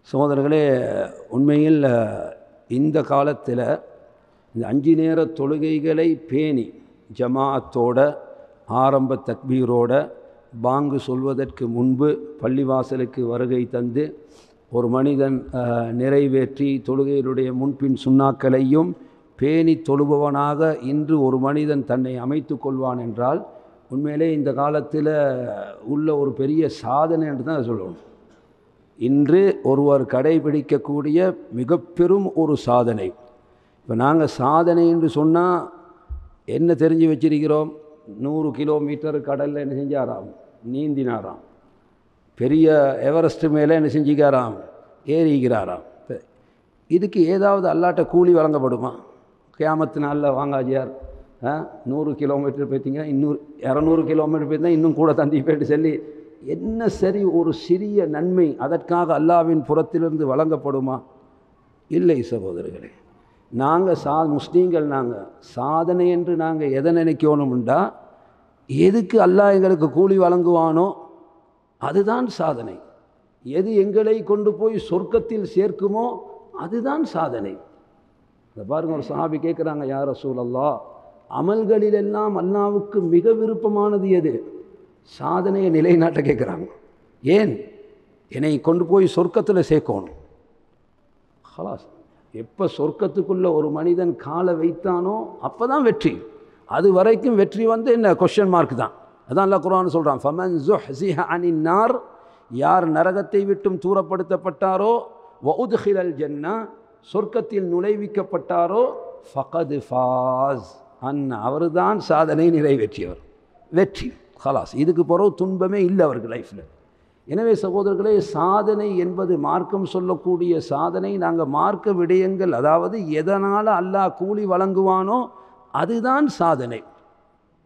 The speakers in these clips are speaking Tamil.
சகோதரர்களே, உண்மையில் இந்த காலத்தில் இந்த 5 நேர தொழுகைகளை பேணி ஜமாஅத்தோட ஆரம்ப தக்பீரோட பாங்கு சொல்வதற்கு முன்பு பள்ளிவாசலுக்கு வருகை தந்து ஒரு மனிதன் நிறைவேற்றி தொழுகையினுடைய முன்பின் சுன்னாக்களையும் பேணி தொழுபவனாக இன்று ஒரு மனிதன் தன்னை அமைத்து கொள்வான் என்றால் உண்மையிலே இந்த காலத்தில் உள்ள ஒரு பெரிய சாதனை என்று தான் சொல்லணும். இன்று ஒருவர் கடைபிடிக்கக்கூடிய மிக பெரும் ஒரு சாதனை. இப்போ நாங்கள் சாதனை என்று சொன்னால் என்ன தெரிஞ்சு வச்சிருக்கிறோம்? 100 கிலோமீட்டர் கடலில் என்ன செஞ்சாராம்? நீந்தினாராம். பெரிய எவரெஸ்ட் மேலே என்ன செஞ்சுக்காராம்? ஏறிக்கிறாராம். இதுக்கு ஏதாவது அல்லாட்ட கூலி வழங்கப்படுமா? கியாமத்து நாளில் வாங்காஜியார் 100 கிலோமீட்டர் போய்த்திங்கன்னா இன்னும் 200 கிலோமீட்டர் போய்தான் இன்னும் கூட தந்தி போய்ட்டு சொல்லி என்ன சரி ஒரு சிறிய நன்மை அதற்காக அல்லாவின் புறத்திலிருந்து வழங்கப்படுமா? இல்லை சகோதரர்களே. நாங்கள் முஸ்லீம்கள் நாங்கள் சாதனை என்று நாங்கள் எதை நினைக்கணும்டா, எதுக்கு அல்லாஹ் எங்களுக்கு கூலி வழங்குவானோ அதுதான் சாதனை. எது எங்களை கொண்டு போய் சொர்க்கத்தில் சேர்க்குமோ அதுதான் சாதனை. இதை பாருங்கள், ஒரு சஹாபி கேட்குறாங்க, யா ரசூலல்லாஹ், அமல்களிலெல்லாம் அல்லாவுக்கு மிக விருப்பமானது எது? சாதனையை நிலைநாட்ட கேட்குறாங்க. ஏன்? என்னை கொண்டு போய் சொர்க்கத்தில் சேர்க்கணும். ஹலாஸ், எப்போ சொர்க்கத்துக்குள்ளே ஒரு மனிதன் காலை வைத்தானோ அப்போ தான் வெற்றி. அது வரைக்கும் வெற்றி வந்து என்ன கொஸ்டின் மார்க் தான். அதான் அல்லாஹ் குர்ஆன் சொல்கிறான், ஃபமன் ஸுஹ்ஸிஹ அனின் நார், யார் நரகத்தை விட்டும் தூரப்படுத்தப்பட்டாரோ, வஉத்ஹிலல் ஜன்னா, சொர்க்கத்தில் நுழைவிக்கப்பட்டாரோ, ஃபகத் ஃபாஸ், அவர்தான் சாதனை நிறைவேற்றியவர், வெற்றி. ஹலாஸ், இதுக்கு பிறகு துன்பமே இல்லை அவருக்கு லைஃப்பில். எனவே சகோதரர்களே, சாதனை என்பது மார்க்கம் சொல்லக்கூடிய சாதனை. நாங்கள் மார்க்க விடயங்கள், அதாவது எதனால் அல்லாஹ் கூலி வழங்குவானோ அதுதான் சாதனை.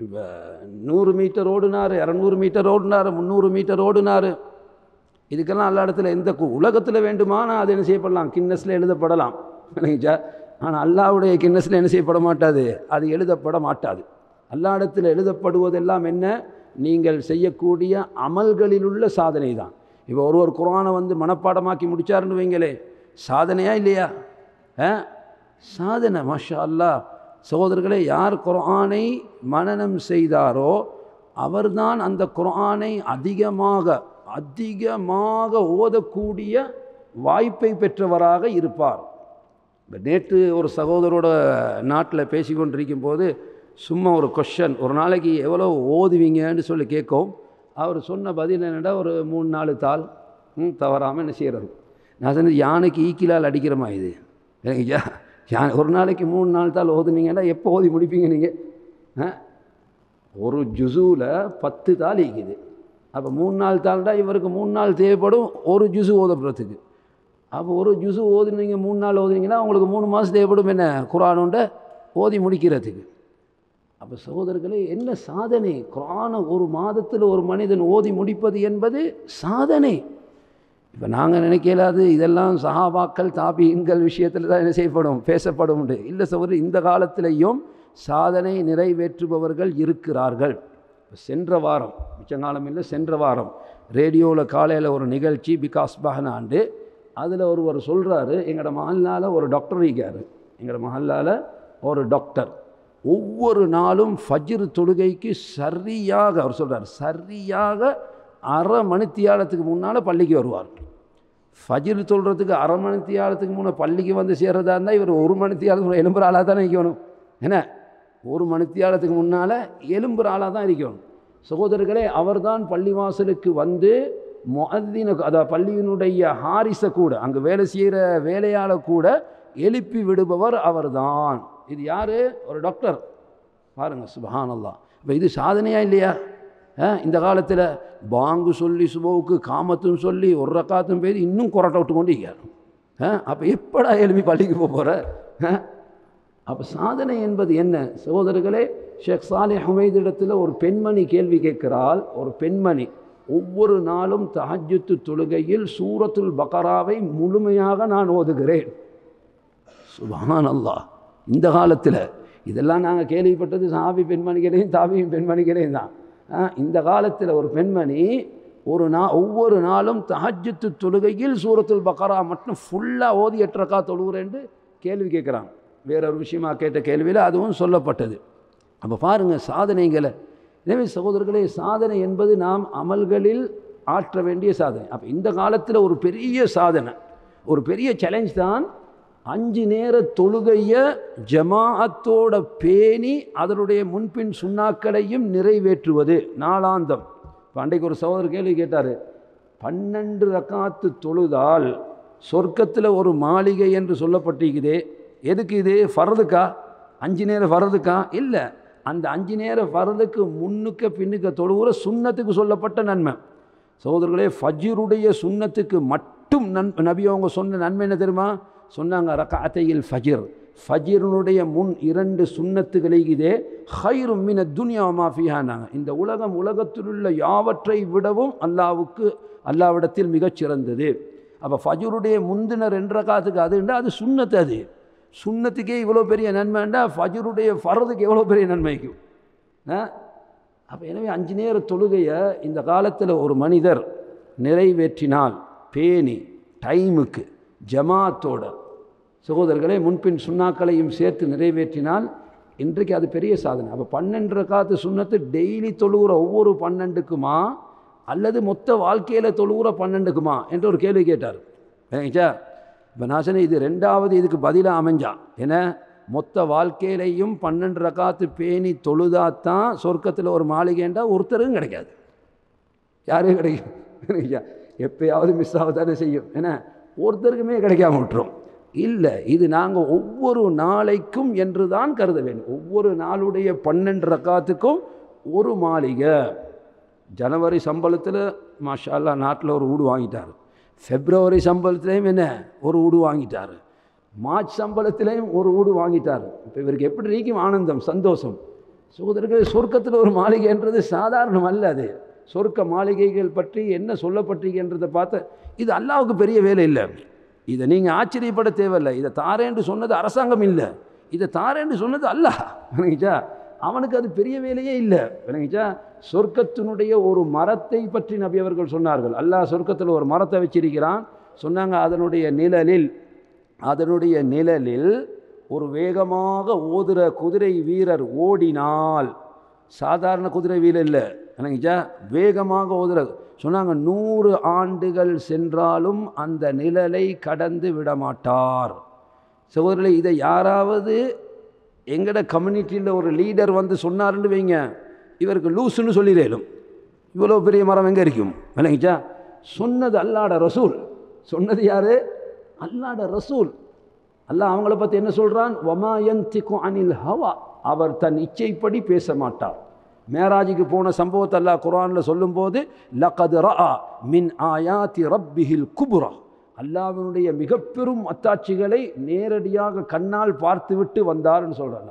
இப்போ 100 மீட்டர் ஓடினார், 200 மீட்டர் ஓடினார், 300 மீட்டர் ஓடினார், இதுக்கெல்லாம் எல்லா இடத்துல எந்த உலகத்தில் வேண்டுமானால் அது என்ன செய்யப்படலாம்? கின்னஸில் எழுதப்படலாம். ஆனால் அல்லாஹ்வுடைய கின்னஸில் என்ன செய்யப்பட மாட்டாது? அது எழுதப்பட மாட்டாது. அல்லா இடத்தில் எழுதப்படுவதெல்லாம் என்ன? நீங்கள் செய்யக்கூடிய அமல்களில் உள்ள சாதனை தான். இப்போ ஒருவர் குர்ஆனை வந்து மனப்பாடமாக்கி முடித்தாருன்னு வைங்களே, சாதனையா இல்லையா? சாதனை. மாஷா அல்லாஹ். சகோதரர்களே, யார் குர்ஆனை மனனம் செய்தாரோ அவர்தான் அந்த குர்ஆனை அதிகமாக ஓதக்கூடிய வாய்ப்பை பெற்றவராக இருப்பார். இப்போ நேற்று ஒரு சகோதரோட நாட்டில் பேசி கொண்டிருக்கும் போது சும்மா ஒரு கொஷன், ஒரு நாளைக்கு எவ்வளோ ஓதுவீங்கன்னு சொல்லி கேட்கும். அவர் சொன்ன பதில் என்னடா, ஒரு 3-4 தாள் தவறாமல் என்ன செய்கிறது. நான் சொன்னது, யானைக்கு ஈக்கிலால் அடிக்கிறமா இது? எனக்கு யானை ஒரு நாளைக்கு 3-4 தாள் ஓதுனீங்கன்னா எப்போ ஓதி முடிப்பீங்க நீங்கள்? ஒரு ஜுஸுவில் 10 தாள் ஈக்குது. அப்போ 3-4 தாள்டா இவருக்கு 3 நாள் தேவைப்படும் ஒரு ஜுஸு ஓதப்படுறதுக்கு. அப்போ ஒரு ஜுஸு ஓதுனீங்க 3 நாள் ஓதுனீங்கன்னா உங்களுக்கு 3 மாதம் தேவைப்படும் என்ன குர்ஆனோட ஓதி முடிக்கிறதுக்கு. அப்போ சகோதரர்களே, என்ன சாதனை! குர்ஆனை ஒரு மாதத்தில் ஒரு மனிதன் ஓதி முடிப்பது என்பது சாதனை. இப்போ நாங்கள் நினைக்கலாது இதெல்லாம் சஹாபாக்கள் தாபீன்கள் விஷயத்தில் தான் என்ன செய்யப்படும், பேசப்படும். இல்லை சகோதரர், இந்த காலத்திலேயும் சாதனை நிறைவேற்றுபவர்கள் இருக்கிறார்கள். சென்ற வாரம், மிச்சங்காலம் இல்லை, சென்ற வாரம் ரேடியோவில் காலையில் ஒரு நிகழ்ச்சி பிகாஸ் பஹனாண்டு, அதில் ஒருவர் சொல்கிறாரு, எங்களோட மஹல்லால் ஒரு டாக்டர் இருக்கார். எங்களோட மஹல்லால் ஒரு டாக்டர் ஒவ்வொரு நாளும் ஃபஜ்ர் தொழுகைக்கு சரியாக, அவர் சொல்கிறார், சரியாக அரை மணித்தியாலத்துக்கு முன்னால் பள்ளிக்கு வருவார். ஃபஜ்ர் தொழுறதுக்கு அரை மணித்தியாலத்துக்கு முன்னே பள்ளிக்கு வந்து சேர்றதா இருந்தால் இவர் 1 மணித்தியாலத்துக்கு எலும்புற ஆளாக தானே இருக்கணும். என்ன, 1 மணித்தியாலத்துக்கு முன்னால் எலும்புற ஆளாக தான் இருக்கணும். சகோதரர்களே, அவர்தான் பள்ளிவாசலுக்கு வந்து முஅத்தின, அதாவது பள்ளியினுடைய ஹாரிஸை கூட, அங்கே வேலை செய்கிற வேலையால் கூட எழுப்பி விடுபவர் அவர்தான். இது யார்? ஒரு டாக்டர். பாருங்கள், சுப்ஹானல்லாஹ். இப்போ இது சாதனையா இல்லையா? இந்த காலத்தில் பாங்கு சொல்லி சுபவுக்கு காமத்தும் சொல்லி ஒரு ரக்காத்தும் பேர் இன்னும் கொரட்டை விட்டு கொண்டு இருக்கார். அப்போ எப்படா எழுப்பி பள்ளிக்கு போகிற? அப்போ சாதனை என்பது என்ன சகோதரர்களே? ஷேக் சாலிஹ் ஹுமைதிடத்தில் ஒரு பெண்மணி கேள்வி கேட்கிறாள். ஒரு பெண்மணி, ஒவ்வொரு நாளும் தஹஜ்ஜுத் தொழுகையில் சூரத்துல் பக்ராவை முழுமையாக நான் ஓதுகிறேன். சுப்ஹானல்லாஹ். இந்த காலத்தில் இதெல்லாம் நாங்கள் கேள்விப்பட்டது சஹாபி பெண்மணிகளையும் தாபியின் பெண்மணிகளையும் தான். இந்த காலத்தில் ஒரு பெண்மணி ஒவ்வொரு நாளும் தஹஜ்ஜுத் தொழுகையில் சூரத்துல் பக்ரா மட்டும் ஃபுல்லாக ஓதி 8 ரக்காத் தொழுகிறேன்னு கேள்வி கேட்குறாங்க. வேறொரு விஷயமா கேட்ட கேள்வியில் அதுவும் சொல்லப்பட்டது. அப்போ பாருங்கள் சாதனைகளை. எனவே சகோதரர்களே, சாதனை என்பது நாம் அமல்களில் ஆற்ற வேண்டிய சாதனை. அப்போ இந்த காலத்தில் ஒரு பெரிய சாதனை, ஒரு பெரிய சேலஞ்ச் தான் 5 நேர தொழுகையை ஜமாஅத்தோட பேணி அதனுடைய முன்பின் சுன்னாக்களையும் நிறைவேற்றுவது நாளாந்தம். இப்போ அன்றைக்கு ஒரு சகோதரர் கேள்வி கேட்டார், 12 ரக்காத்து தொழுதால் சொர்க்கத்தில் ஒரு மாளிகை என்று சொல்லப்பட்டிருக்குதே, எதுக்கு இது? ஃபர்துக்கா? 5 நேர ஃபர்துக்கா? இல்லை, அந்த 5 நேர ஃபர்துக்கு முன்னுக்க பின்னுக்க தொழுகிற சுன்னத்துக்கு சொல்லப்பட்ட நன்மை. சகோதரர்களே, ஃபஜ்ருடைய சுன்னத்துக்கு மட்டும் நபி அவங்க சொன்ன நன்மை என்ன தெரியுமா? சொன்னாங்க, ரக்அத்தையில் ஃபஜ்ர், ஃபஜ்ருடைய முன் 2 சுன்னத்துகளை இதே ஹைரும் மின துன்யா மா ஃபீஹானாங்க. இந்த உலகத்திலுள்ள யாவற்றை விடவும் அல்லாவிடத்தில் மிகச் சிறந்தது. அப்போ ஃபஜ்ருடைய முந்தின 2 ரக்காத்துக்கு அதுண்டா அது சுன்னத்து. அது சுன்னத்துக்கே இவ்வளோ பெரிய நன்மைண்டா ஃபஜ்ருடைய ஃபர்துக்கு எவ்வளோ பெரிய நன்மைக்கும். அப்போ எனவே 5 நேர தொழுகையை இந்த காலத்தில் ஒரு மனிதர் நிறைவேற்றினால், பேணி டைமுக்கு ஜமாத்தோட சகோதரர்களே முன்பின் சுன்னாக்களையும் சேர்த்து நிறைவேற்றினால் இன்றைக்கு அது பெரிய சாதனை. அப்போ 12 ரக்காத்து சுன்னத்து டெய்லி தொழுகிற ஒவ்வொரு 12க்குமா அல்லது மொத்த வாழ்க்கையில் தொழுகிற 12க்குமா என்ற ஒரு கேள்வி கேட்டார். சரிங்களா? இப்போ நான் சொன்னேன், இது 2வது இதுக்கு பதிலாக அமைஞ்சா. ஏன்னா மொத்த வாழ்க்கையிலையும் 12 ரக்காத்து பேணி தொழுதாத்தான் சொர்க்கத்தில் ஒரு மாளிகைண்டா ஒருத்தருக்கும் கிடைக்காது. யாரும் கிடைக்கும்? எப்பயாவது மிஸ் ஆகத்தானே செய்யும். ஏன்னா ஒருத்தருக்குமே கிடைக்காம விட்டுரும். இல்லை, இது நாங்கள் ஒவ்வொரு நாளைக்கும் என்று தான் கருத வேண்டும். ஒவ்வொரு நாளுடைய 12 ரக்காத்துக்கும் ஒரு மாளிகை. ஜனவரி சம்பளத்தில் மாஷா அல்லாஹ் நாட்டில் ஒரு வீடு வாங்கிட்டார். பிப்ரவரி சம்பளத்திலையும் என்ன ஒரு வீடு வாங்கிட்டார். மார்ச் சம்பளத்திலையும் ஒரு வீடு வாங்கிட்டார். இப்போ இவருக்கு எப்படி இருக்கும் ஆனந்தம், சந்தோஷம். சகோதரர்கள், சொர்க்கத்தில் ஒரு மாளிகைன்றது சாதாரணம் அல்ல. அது சொர்க்க மாளிகைகள் பற்றி என்ன சொல்லப்பட்டிருக்கின்றதை பார்த்து இது அல்லாஹ்வுக்கு பெரிய வேலை இல்லை. இதை நீங்கள் ஆச்சரியப்பட தேவையில்லை. இதை தாரேன்னு சொன்னது அரசாங்கம் இல்லை, இதை தாரேன்னு சொன்னது அல்லாஹ். விளங்கிச்சா? அவனுக்கு அது பெரிய வேலையே இல்லை. விளங்கிச்சா? சொர்க்கத்தினுடைய ஒரு மரத்தை பற்றி நபி அவர்கள் சொன்னார்கள். அல்லாஹ் சொர்க்கத்தில் ஒரு மரத்தை வச்சிருக்கிறான். சொன்னாங்க, அதனுடைய நிழலில் ஒரு வேகமாக ஓதுகிற குதிரை வீரர் ஓடினால், சாதாரண குதிரை வீரர் இல்லை, விளங்கிச்சா? வேகமாக ஓதுற சொன்னாங்க, 100 ஆண்டுகள் சென்றாலும் அந்த நிழலை கடந்து விடமாட்டார். சகோதரர்களே, இதை யாராவது எங்கட கம்யூனிட்டியில் ஒரு லீடர் வந்து சொன்னார்னு வைங்க, இவருக்கு லூசுன்னு சொல்லிடலும். இவ்வளோ பெரிய மரம் எங்கே இருக்கும்? விளங்கிச்சா? சொன்னது அல்லாஹ்ட ரசூல். சொன்னது யார்? அல்லாஹ்ட ரசூல். அல்லாஹ் அவங்கள பற்றி என்ன சொல்கிறான்? வமா யன்திகு அனில் ஹவா, அவர் தன் இச்சைப்படி பேச மாட்டார். மேராஜுக்கு போன சம்பவத்தை அல்லாஹ் குர்ஆனில் சொல்லும்போது, லகத் ரஆ மின் ஆயாத்தி ரப்பிஹில் குப்ரா, அல்லாஹ்வினுடைய மிக பெரும் அத்தாட்சிகளை நேரடியாக கண்ணால் பார்த்துவிட்டு வந்தார்னு சொல்கிறாங்க.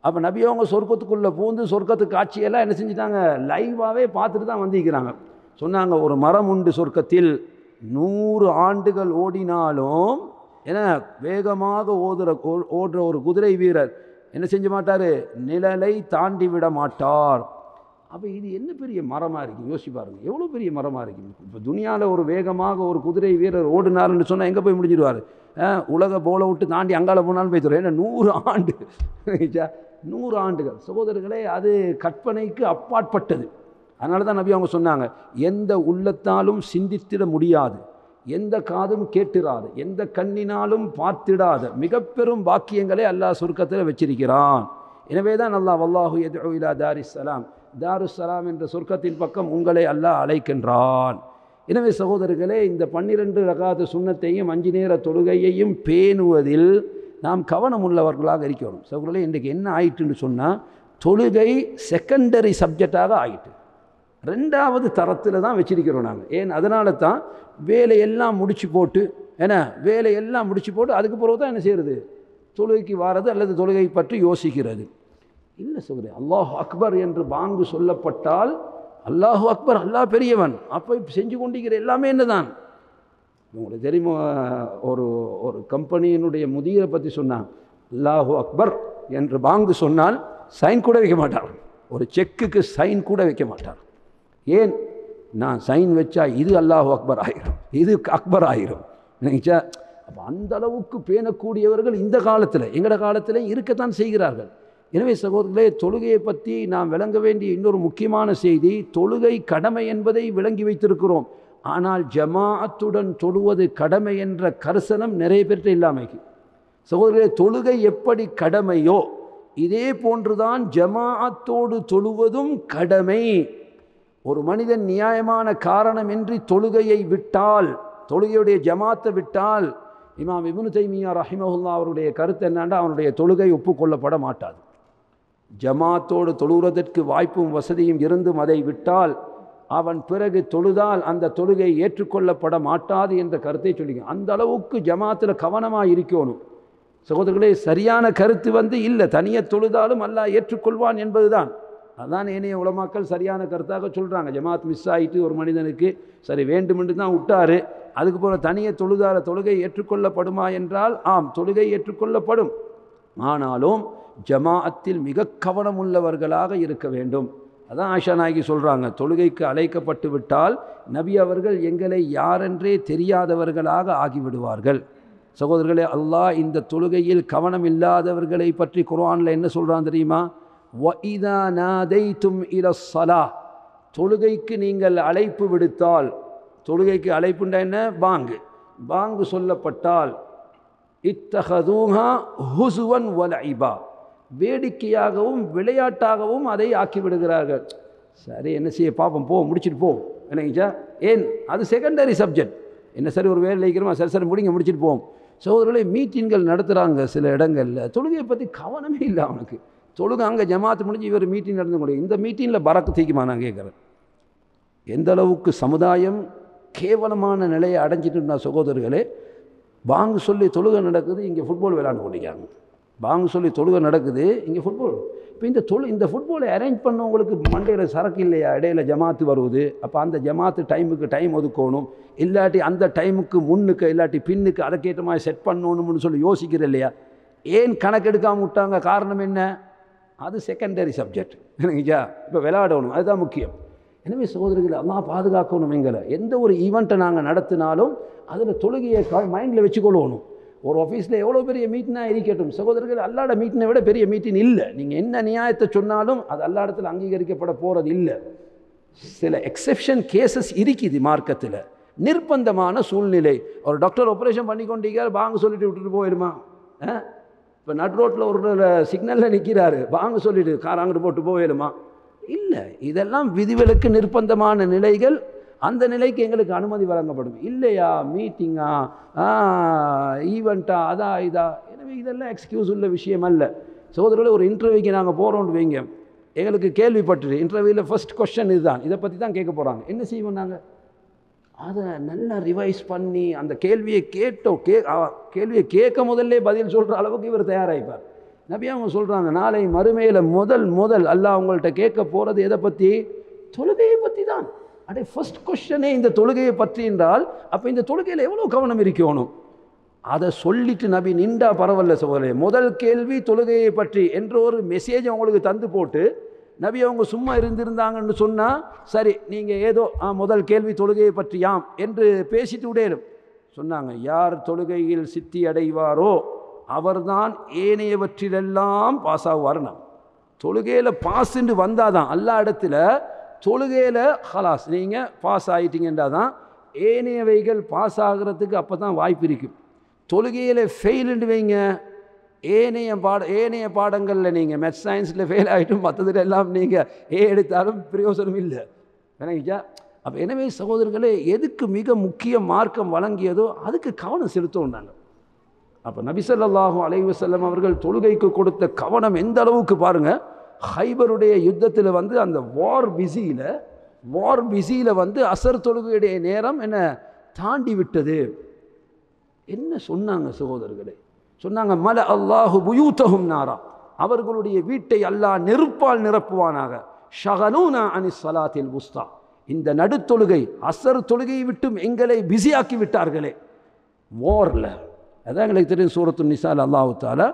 அப்போ நபி அவங்க சொர்க்கத்துக்குள்ளே பூந்து சொர்க்கத்துக்கு காட்சியெல்லாம் என்ன செஞ்சிட்டாங்க? லைவாகவே பார்த்துட்டு தான் வந்திருக்கிறாங்க. சொன்னாங்க, ஒரு மரம் உண்டு சொர்க்கத்தில், 100 ஆண்டுகள் ஓடினாலும் ஏன்னா வேகமாக ஓடுற ஒரு குதிரை வீரர் என்ன செஞ்ச மாட்டார்? நிழலை தாண்டி விட மாட்டார். அப்போ இது என்ன பெரிய மரமாக இருக்குது யோசிச்சு பாருங்கள், எவ்வளோ பெரிய மரமாக இருக்குது. இப்போ துனியாவில் ஒரு வேகமாக ஒரு குதிரை வீரர் ஓடினார்னு சொன்னால் எங்கே போய் முடிஞ்சிடுவார்? உலக போல விட்டு தாண்டி அங்கால போனாலும் போய் தருவார். ஏன்னா 100 ஆண்டு, 100 ஆண்டுகள். சகோதரர்களே, அது கற்பனைக்கு அப்பாற்பட்டது. அதனால தான் நபி அவங்க சொன்னாங்க, எந்த உள்ளத்தாலும் சிந்தித்திட முடியாது, எந்த காதும் கேட்டிராது, எந்த கண்ணினாலும் பார்த்திடாத மிக பெரும் பாக்கியங்களை அல்லாஹ் சொர்க்கத்தில் வச்சிருக்கிறான். எனவே தான் அல்லாஹ் வல்லாஹு யதுஉ இலா தாரிஸ்ஸலாம், தாருஸ்ஸலாம் என்ற சொர்க்கத்தின் பக்கம் உங்களை அல்லாஹ் அழைக்கின்றான். எனவே சகோதரர்களே, இந்த 12 ரகாத்து சுன்னத்தையும் 5 நேர தொழுகையையும் பேணுவதில் நாம் கவனம் உள்ளவர்களாக இருக்கணும். சகோதரர்களே, இன்றைக்கு என்ன ஆயிட்டுன்னு சொன்னால், தொழுகை செகண்டரி சப்ஜெக்டாக ஆகிட்டு 2வது தரத்தில் தான் வச்சிருக்கிறோம் நாங்கள். ஏன்? அதனால தான் வேலையெல்லாம் முடிச்சு போட்டு, ஏன்னா வேலையெல்லாம் முடிச்சு போட்டு அதுக்கு பிறகு தான் என்ன செய்கிறது? தொழுகைக்கு வாரது அல்லது தொழுகை பற்றி யோசிக்கிறது இல்லை. சகோதரே, அல்லாஹ் அக்பர் என்று பாங்கு சொல்லப்பட்டால், அல்லாஹு அக்பர், அல்லாஹ் பெரியவன், அப்போ செஞ்சு கொண்டிருக்கிற எல்லாமே என்ன தான்? உங்களுக்கு தெரியுமா, ஒரு கம்பெனியினுடைய முதிரை பற்றி சொன்னாங்க, அல்லாஹு அக்பர் என்று பாங்கு சொன்னால் சைன் கூட வைக்க மாட்டார். ஒரு செக்குக்கு சைன் கூட வைக்க மாட்டார். ஏன்? நான் சைன் வச்சா இது அல்லாஹு அக்பர் ஆயிரும், இது அக்பர் ஆயிரும் நினைச்சா. அப்போ அந்த அளவுக்கு பேணக்கூடியவர்கள் இந்த காலத்தில் எங்களோட காலத்தில் இருக்கத்தான் செய்கிறார்கள். எனவே சகோதரர்களே, தொழுகையை பற்றி நாம் விளங்க வேண்டிய இன்னொரு முக்கியமான செய்தி, தொழுகை கடமை என்பதை விளங்கி வைத்திருக்கிறோம். ஆனால் ஜமாஅத்துடன் தொழுவது கடமை என்ற கரிசனம் நிறைய பேர்கிட்ட இல்லாமைக்கு. சகோதரர்களே, தொழுகை எப்படி கடமையோ இதே போன்றுதான் ஜமாஅத்தோடு தொழுவதும் கடமை. ஒரு மனிதன் நியாயமான காரணமின்றி தொழுகையை விட்டால், தொழுகையுடைய ஜமாத்தை விட்டால், இமாம் இப்னு தைமியா ரஹிமஹுல்லாஹ் அவருடைய கருத்து என்னன்னா, அவனுடைய தொழுகை ஒப்புக்கொள்ளப்பட மாட்டாது. ஜமாத்தோடு தொழுவதற்கு வாய்ப்பும் வசதியும் இருந்தும் அதை விட்டால், அவன் பிறகு தொழுதால் அந்த தொழுகை ஏற்றுக்கொள்ளப்பட மாட்டாது என்ற கருத்தை சொல்லிங்க. அந்த அளவுக்கு ஜமாத்தில் கவனமாக இருக்கணும் சகோதரர்களே. சரியான கருத்து இல்லை, தனியாக தொழுதாலும் அல்லாஹ் ஏற்றுக்கொள்வான் என்பதுதான். அதான் ஏனைய உலமாக்கள் சரியான கருத்தாக சொல்கிறாங்க. ஜமாத் மிஸ் ஆகிட்டு ஒரு மனிதனுக்கு சரி வேண்டுமென்று தான் விட்டார், அதுக்கு போல தனியாக தொழுதால தொழுகை ஏற்றுக்கொள்ளப்படுமா என்றால் ஆம், தொழுகை ஏற்றுக்கொள்ளப்படும். ஆனாலும் ஜமாஅத்தில் மிக கவனம் உள்ளவர்களாக இருக்க வேண்டும். அதான் ஆயிஷா நாயகி சொல்கிறாங்க, தொழுகைக்கு அழைக்கப்பட்டு விட்டால் நபி அவர்கள் எங்களை யாரென்றே தெரியாதவர்களாக ஆகிவிடுவார்கள். சகோதரர்களே, அல்லாஹ் இந்த தொழுகையில் கவனம் இல்லாதவர்களை பற்றி குர்ஆனில் என்ன சொல்கிறான் தெரியுமா? வஇதா நாதைத்தும் இலஸ்ஸலா, தொழுகைக்கு நீங்கள் அழைப்பு விடுத்தால், தொழுகைக்கு அழைப்புண்டா என்ன? பாங்கு சொல்லப்பட்டால், இத்தஹதூஹா ஹுசுவன் வலஇபா, வேடிக்கையாகவும் விளையாட்டாகவும் அதை ஆக்கிவிடுகிறார்கள். சரி என்ன செய்ய பார்ப்போம், போ முடிச்சுட்டு போ என்னங்கச்சா. ஏன் அது செகண்டரி சப்ஜெக்ட். என்ன சரி ஒரு வேலை வைக்கிறோமா, சரி முடிச்சுட்டு போவோம். சகோதரர்களே, மீட்டிங்கள் நடத்துகிறாங்க சில இடங்களில், தொழுகையை பற்றி கவனமே இல்லை அவனுக்கு. தொழுகை அங்கே ஜமாத்து முடிஞ்சு இவர் மீட்டிங் நடந்து முடியும். இந்த மீட்டிங்கில் பறக்கு தீக்குமா நான் கேட்குறேன். எந்த அளவுக்கு சமுதாயம் கேவலமான நிலையை அடைஞ்சிட்டுனா சகோதரர்களே, பாங்கு சொல்லி தொழுகை நடக்குது, இங்கே ஃபுட்பால் விளையாண்டு கொண்டிருக்காங்க. பாங்கு சொல்லி தொழுகை நடக்குது, இங்கே ஃபுட்பால். இப்போ இந்த ஃபுட்பாலை அரேஞ்ச் பண்ணவங்களுக்கு மண்டையில் சரக்கு இல்லையா? இடையில ஜமாத்து வருவது, அப்போ அந்த ஜமாத்து டைமுக்கு டைம் ஒதுக்கணும், இல்லாட்டி அந்த டைமுக்கு முன்னுக்கு இல்லாட்டி பின்னுக்கு அதுக்கேற்ற மாதிரி செட் பண்ணணும்னு சொல்லி யோசிக்கிற இல்லையா? ஏன் கணக்கெடுக்காமல் விட்டாங்க? காரணம் என்ன? அது செகண்டரி சப்ஜெக்ட் இல்லைங்கய்யா. இப்போ விளையாடணும், அதுதான் முக்கியம். எனவே சகோதரர்களை அல்லாஹ் பாதுகாக்கணும். எங்களை எந்த ஒரு ஈவெண்ட்டை நாங்கள் நடத்தினாலும் அதில் தொழுகையை மைண்டில் வச்சுக்கொள்ளணும். ஒரு ஆஃபீஸில் எவ்வளோ பெரிய மீட்டினாக இருக்கட்டும் சகோதரர்கள், அல்லாட மீட்டினை விட பெரிய மீட்டின் இல்லை. நீங்கள் என்ன நியாயத்தை சொன்னாலும் அது அல்லா இடத்துல அங்கீகரிக்கப்பட போகிறது இல்லை. சில எக்ஸெப்ஷன் கேசஸ் இருக்குது மார்க்கத்தில், நிர்பந்தமான சூழ்நிலை. ஒரு டாக்டர் ஆப்ரேஷன் பண்ணி கொண்டிருக்கார், பாங்கு சொல்லிட்டு விட்டுட்டு போயிடுமா? இப்போ நட் ரோட்டில் ஒரு சிக்னலில் நிற்கிறாரு, பாங்கு சொல்லிட்டு கார் அங்கிட்டு போட்டு போயிடுமா? இல்லை. இதெல்லாம் விதிவிலக்கு நிர்பந்தமான நிலைகள். அந்த நிலைக்கு எங்களுக்கு அனுமதி வழங்கப்படும். இல்லையா மீட்டிங்கா ஈவெண்ட்டா அதா இதா, எனவே இதெல்லாம் எக்ஸ்கியூஸ் உள்ள விஷயம் அல்ல. சகோதரர்களே, ஒரு இன்டர்வியூக்கு நாங்கள் போகிறோம்னு வைங்க, எங்களுக்கு கேள்விப்பட்டு இன்டர்வியூவில் ஃபர்ஸ்ட் கொஸ்டின் இதுதான், இதை பற்றி தான் கேட்க போகிறாங்க. என்ன செய்வோம் நாங்கள்? அதை நல்லா ரிவைஸ் பண்ணி அந்த கேள்வியை கேள்வியை கேட்க முதல்ல பதில் சொல்கிற அளவுக்கு இவர் தயாராகிப்பார். நபி அவங்க சொல்கிறாங்க, நாளை மறுமையில் முதல் அல்லாஹ் அவங்கள்ட்ட கேட்க போகிறது எதை பற்றி? தொழுகையை பற்றி தான். அடே ஃபர்ஸ்ட் கொஸ்டனே இந்த தொழுகையை பற்றி என்றால், அப்போ இந்த தொழுகையில் எவ்வளோ கவனம் இருக்கணும்? அதை சொல்லிட்டு நபி நின்றா பரவாயில்ல சகோதரே, முதல் கேள்வி தொழுகையை பற்றி என்ற ஒரு மெசேஜ் அவங்களுக்கு தந்து போட்டு நபி அவங்க சும்மா இருந்திருந்தாங்கன்னு சொன்னால் சரி, நீங்கள் ஏதோ முதல் கேள்வி தொழுகையை பற்றியாம் என்று பேசிட்டு விடேலும். சொன்னாங்க, யார் தொழுகையில் சித்தி அடைவாரோ அவர்தான் ஏனையவற்றிலெல்லாம் பாஸ் ஆகுவார். நான் தொழுகையில் பாஸ்ன்னு வந்தால் தான் அல்லா இடத்துல தொழுகையில் ஹலாஸ் நீங்கள் பாஸ் ஆகிட்டீங்கன்றா தான் ஏனையவைகள் பாஸ் ஆகிறதுக்கு அப்போ தான் வாய்ப்பு இருக்கும். தொழுகையில் ஃபெயிலுன்னு வைங்க, ஏனைய பாடங்களில் நீங்கள் மேத்ஸ் சயின்ஸில் ஃபெயில் ஆகிட்டும், மற்றதுல எல்லாம் நீங்கள் எடுத்தாலும் பிரயோசனம் இல்லை. வேணாங்கச்சா. அப்போ எனவே சகோதரர்களே, எதுக்கு மிக முக்கிய மார்க்கம் வழங்கியதோ அதுக்கு கவனம் செலுத்தவும் நாங்கள். அப்போ நபி ஸல்லல்லாஹு அலைஹி வஸல்லம் அவர்கள் தொழுகைக்கு கொடுத்த கவனம் எந்த அளவுக்கு பாருங்கள். ஹைபருடைய யுத்தத்தில் அந்த வார் பிஸியில் அசர் தொழுகையுடைய நேரம் என்ன தாண்டி விட்டது. என்ன சொன்னாங்க சகோதரர்களே? சொன்னாங்க, மல அல்லாஹு புயூத்தஹும் நாரா, அவர்களுடைய வீட்டை அல்லாஹ் நெருப்பால் நிரப்புவானாக. ஷகலூனா அனிஸ் ஸலாத்தில் வுஸ்தா, இந்த நடுத்தொழுகை அசர் தொழுகையை விட்டும் எங்களை பிஸியாக்கி விட்டார்களே. வாரில் அதான் எங்களுக்கு தெரியும், சூரத்து நிசால் அல்லாஹு தஆலா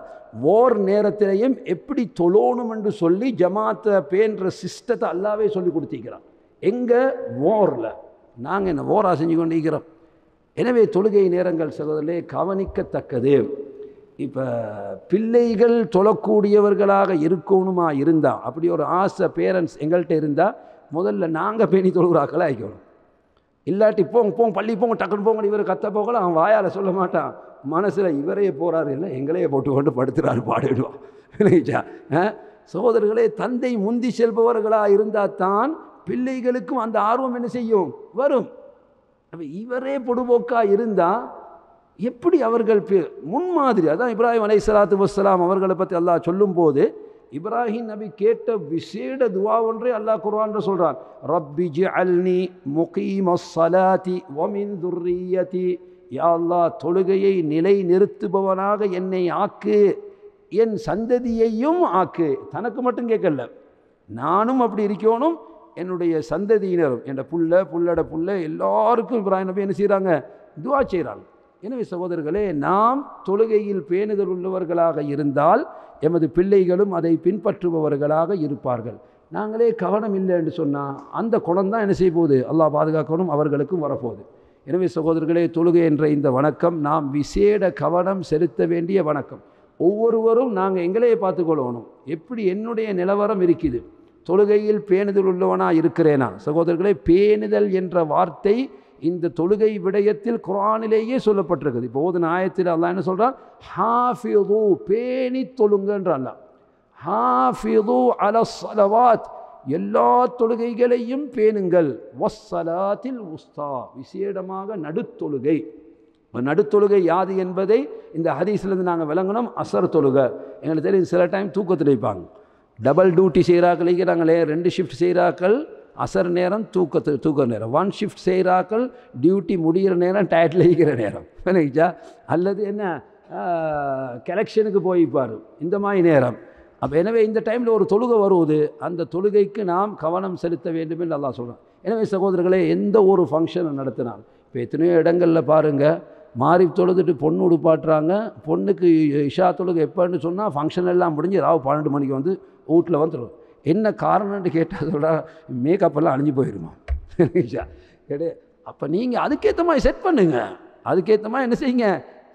வார் நேரத்திலையும் எப்படி தொழணும் என்று சொல்லி ஜமாத்தை பேன்ற சிஸ்டத்தை அல்லாவே சொல்லி கொடுத்திருக்கிறான். எங்கள் வாரில் நாங்கள் என்ன வாரா செஞ்சு கொண்டு இருக்கிறோம். எனவே தொழுகை நேரங்கள் சகோதரர்களே கவனிக்கத்தக்கது. இப்போ பிள்ளைகள் தொழக்கூடியவர்களாக இருக்கணுமா இருந்தால், அப்படி ஒரு ஆசை பேரண்ட்ஸ் எங்கள்கிட்ட இருந்தால் முதல்ல நாங்கள் பேணி தொழுகிறாக்களை ஆகிக்கணும். இல்லாட்டி போங்க பள்ளி போங்க டக்குன்னு போங்க இவர் கத்த போகல, அவன் வாயால் சொல்ல மாட்டான், மனசில் இவரையே போகிறாரு இல்லை எங்களையே போட்டு கொண்டு படுத்துறாரு பாடிடுவான். இல்லைச்சா? சகோதரர்களே, தந்தை முந்தி செல்பவர்களாக இருந்தால் தான் பிள்ளைகளுக்கும் அந்த ஆர்வம் என்ன செய்யும், வரும். அப்போ இவரே பொடுபோக்காக இருந்தால் எப்படி அவர்கள் முன்மாதிரி, அதான் இப்ராஹிம் அலைஹிஸ்ஸலாத்து வஸ்ஸலாம் அவர்களை பற்றி அல்லாஹ் சொல்லும்போது இப்ராஹிம் நபி கேட்ட விசேட துவா ஒன்றே அல்லாஹ் குர்ஆன்ல சொல்றான், ரப்பி ஜஅல்னி முகீமஸ் ஸலாத்தி வ மின் துர்ரிய்யதி, யா அல்லாஹ் தொழுகையை நிலை நிறுத்துபவனாக என்னை ஆக்கு, என் சந்ததியையும் ஆக்கு. தனக்கு மட்டும் கேட்கல, நானும் அப்படி இருக்கணும், என்னுடைய சந்ததியினரும், என் புள்ளட புள்ள எல்லாருக்கும் இப்ராஹிம் நபி என்ன செய்கிறாங்க, துவா செய்கிறாங்க. எனவே சகோதரர்களே, நாம் தொழுகையில் பேணுதல் உள்ளவர்களாக இருந்தால் எமது பிள்ளைகளும் அதை பின்பற்றுபவர்களாக இருப்பார்கள். நாங்களே கவனம் இல்லை என்று சொன்னால் அந்த குணம் தான் என்ன செய்ய போகுது, அல்லாஹ் பாதுகாக்கணும், அவர்களுக்கும் வரப்போகுது. எனவே சகோதரர்களே, தொழுகை என்ற இந்த வணக்கம் நாம் விசேட கவனம் செலுத்த வேண்டிய வணக்கம். ஒவ்வொருவரும் நாங்கள் எங்களையே பார்த்துக்கொள்ளணும், எப்படி என்னுடைய நிலவரம் இருக்குது, தொழுகையில் பேணுதல் உள்ளவனாக இருக்கிறேனா. சகோதரர்களே, பேணுதல் என்ற வார்த்தை இந்த தொழுகை விடயத்தில் குர்ஆனிலேயே சொல்லப்பட்டிருக்குது. இப்போ ஓதுன ஆயத்தில் அல்லாஹ் என்ன சொல்கிறான், ஹாஃபிது, பேணி தொழுங்கன்றான். ஹாஃபிது அலஸ் ஸலவாத், எல்லா தொழுகைகளையும் பேணுங்கள், வஸ்ஸலாத்தில் உஸ்தா, விசேடமாக நடுத்தொழுகை. நடுத்தொழுகை யாது என்பதை இந்த ஹதீஸ்லேருந்து நாங்கள் விளங்கணும். அசர் தொழுகை எங்களுக்கு தெரியும், சில டைம் தூக்கத்தில் வைப்பாங்க, டபுள் டியூட்டி செய்கிறாக்கள் நாங்களே, 2 ஷிஃப்ட் செய்கிறாக்கள், அசர் நேரம் தூக்க நேரம், 1 ஷிஃப்ட் செய்கிறாக்கள் டியூட்டி முடிகிற நேரம் டயட்டில் இருக்கிற நேரம், நினைச்சா, அல்லது என்ன கலெக்ஷனுக்கு போய்ப்பார் இந்த மாதிரி நேரம். அப்போ எனவே இந்த டைமில் ஒரு தொழுகை வருவது, அந்த தொழுகைக்கு நாம் கவனம் செலுத்த வேண்டும் என்று அல்லாஹ் சொல்கிறான். எனவே சகோதரர்களே, எந்த ஒரு ஃபங்க்ஷனை நடத்தினால், இப்போ எத்தனையோ இடங்களில் பாருங்கள், மாறி தொழுதுட்டு பொண்ணு உடுப்பாட்டுறாங்க, பொண்ணுக்கு இஷா தொழுகை எப்போன்னு சொன்னால் ஃபங்க்ஷன் எல்லாம் முடிஞ்சு ராவு 12 மணிக்கு வந்து வீட்டில் வந்துடும். என்ன காரணம்னு கேட்டால் சொல்கிறா, மேக்கப்பெல்லாம் அழிஞ்சு போயிடுமா கிடையாது. அப்போ நீங்கள் அதுக்கேற்ற மாதிரி செட் பண்ணுங்க, அதுக்கேற்ற மாதிரி என்ன செய்யுங்க,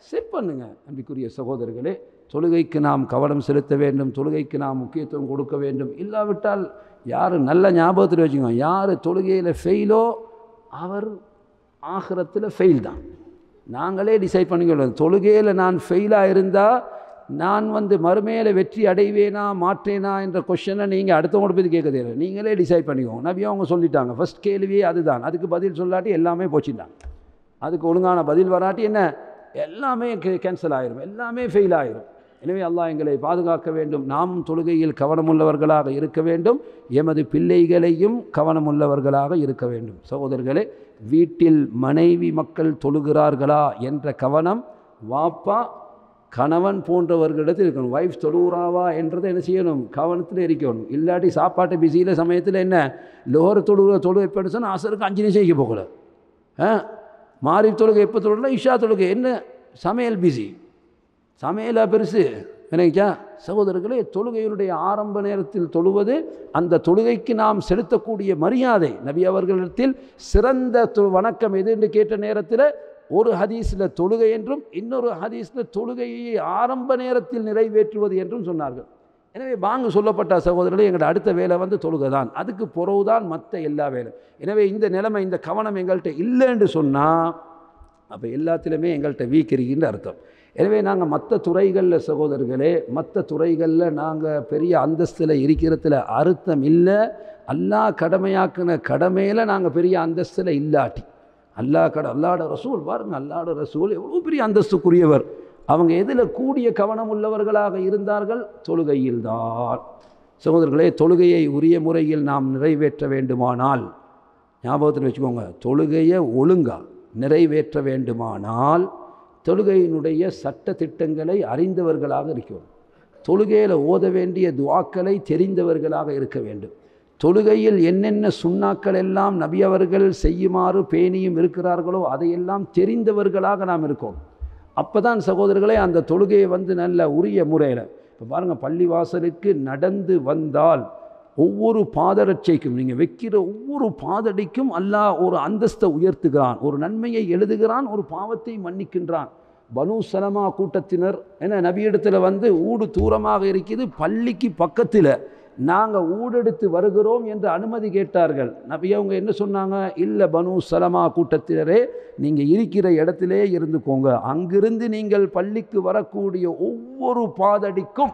செட் பண்ணுங்க. அன்பிற்குரிய சகோதரர்களே, தொழுகைக்கு நாம் கவனம் செலுத்த வேண்டும், தொழுகைக்கு நாம் முக்கியத்துவம் கொடுக்க வேண்டும். இல்லாவிட்டால் யார் நல்ல ஞாபகத்தில் வச்சுக்கோங்க, யார் தொழுகையில் ஃபெயிலோ அவர் ஆகிரத்தில் ஃபெயில் தான். நாங்களே டிசைட் பண்ணிக்கொள்ளணும், தொழுகையில் நான் ஃபெயிலாக இருந்தால் நான் மறுமையில் வெற்றி அடைவேனா மாற்றேனா என்ற கொஷனை நீங்கள் அடுத்தவங்க போய் கேட்க தேவை, நீங்களே டிசைட் பண்ணிக்கோங்க. நபி அவங்க சொல்லிட்டாங்க, ஃபஸ்ட் கேள்வியே அதுதான், அதுக்கு பதில் சொல்லாட்டி எல்லாமே போச்சுட்டாங்க, அதுக்கு ஒழுங்கான பதில் வராட்டி என்ன எல்லாமே கேன்சல் ஆகிரும், எல்லாமே ஃபெயில் ஆகிரும். எனவே அல்லாஹ் எங்களை பாதுகாக்க வேண்டும். நாமும் தொழுகையில் கவனமுள்ளவர்களாக இருக்க வேண்டும், எமது பிள்ளைகளையும் கவனமுள்ளவர்களாக இருக்க வேண்டும். சகோதரர்களே, வீட்டில் மனைவி மக்கள் தொழுகிறார்களா என்ற கவனம் வாப்பா கணவன் போன்றவர்களிடத்தில் இருக்கணும். வைஃப் தொழுகிறாவா என்றதை என்ன செய்யணும், கவனத்தில் இருக்கணும். இல்லாட்டி சாப்பாட்டு பிஸியில் சமயத்தில் என்ன லோஹர் தொழுகை எப்படின்னு சொன்னால் அசருக்கு 5 நிமிஷம் வைக்க போகல, மாறி தொழுகை எப்போ தொழுகலாம், இஷா தொழுகை என்ன சமையல் பிஸி, சமையலாக பெருசு நினைச்சா. சகோதரர்களே, தொழுகையினுடைய ஆரம்ப நேரத்தில் தொழுவது அந்த தொழுகைக்கு நாம் செலுத்தக்கூடிய மரியாதை. நபி அவர்களிடத்தில் சிறந்த வணக்கம் எது என்று கேட்ட நேரத்தில் ஒரு ஹதீஸில் தொழுகை என்றும் இன்னொரு ஹதீஸில் தொழுகையை ஆரம்ப நேரத்தில் நிறைவேற்றுவது என்றும் சொன்னார்கள். எனவே பாங்கு சொல்லப்பட்ட சகோதரர்களே, எங்களோட அடுத்த வேலை தொழுகை தான், அதுக்கு பொறவுதான் மற்ற எல்லா வேலை. எனவே இந்த நிலைமை, இந்த கவனம் எங்கள்கிட்ட இல்லைன்னு சொன்னால் அப்போ எல்லாத்திலுமே எங்கள்கிட்ட வீக் இருக்கின்ற அர்த்தம். எனவே நாங்கள் மற்ற துறைகளில் சகோதரர்களே, மற்ற துறைகளில் நாங்கள் பெரிய அந்தஸ்தில் இருக்கிறதுல அர்த்தம் இல்லை. அல்லாஹ் கடமையாக்குன கடமையில் நாங்கள் பெரிய அந்தஸ்தில் இல்லாட்டி, அல்லாஹ்வோட ரசூல் பாருங்கள், அல்லாஹ்வோட ரசூல் எவ்வளோ பெரிய அந்தஸ்துக்குரியவர். அவங்க எதில் கூடிய கவனம் உள்ளவர்களாக இருந்தார்கள், தொழுகையில்தான். சகோதரர்களே, தொழுகையை உரிய முறையில் நாம் நிறைவேற்ற வேண்டுமானால், ஞாபகத்தில் வச்சுக்கோங்க, தொழுகையை ஒழுங்காக நிறைவேற்ற வேண்டுமானால் தொழுகையினுடைய சட்ட திட்டங்களை அறிந்தவர்களாக இருக்கணும். தொழுகையில் ஓத வேண்டிய துஆக்களை தெரிந்தவர்களாக இருக்க வேண்டும். தொழுகையில் என்னென்ன சுன்னாக்கள் எல்லாம் நபி அவர்கள் செய்யுமாறு பேணியும் இருக்கிறார்களோ அதையெல்லாம் தெரிந்தவர்களாக நாம் இருக்கோம். அப்போ தான் சகோதரர்களே அந்த தொழுகையை நல்ல உரிய முறையில், இப்போ பாருங்கள், பள்ளிவாசலுக்கு நடந்து வந்தால் ஒவ்வொரு பாதரட்சைக்கும் நீங்கள் வைக்கிற ஒவ்வொரு பாதடிக்கும் அல்லாஹ் ஒரு அந்தஸ்தை உயர்த்துகிறான், ஒரு நன்மையை எழுதுகிறான், ஒரு பாவத்தை மன்னிக்கின்றான். பனு சலமா கூட்டத்தினர் ஏன்னா நபியிடத்தில் வந்து ஊடு தூரமாக இருக்குது, பள்ளிக்கு பக்கத்தில் நாங்கள் ஊடெடுத்து வருகிறோம் என்று அனுமதி கேட்டார்கள். நபி அவங்க என்ன சொன்னாங்க, இல்லை பனு சலமா கூட்டத்தினரே நீங்கள் இருக்கிற இடத்திலே இருந்துக்கோங்க, அங்கிருந்து நீங்கள் பள்ளிக்கு வரக்கூடிய ஒவ்வொரு பாதடிக்கும்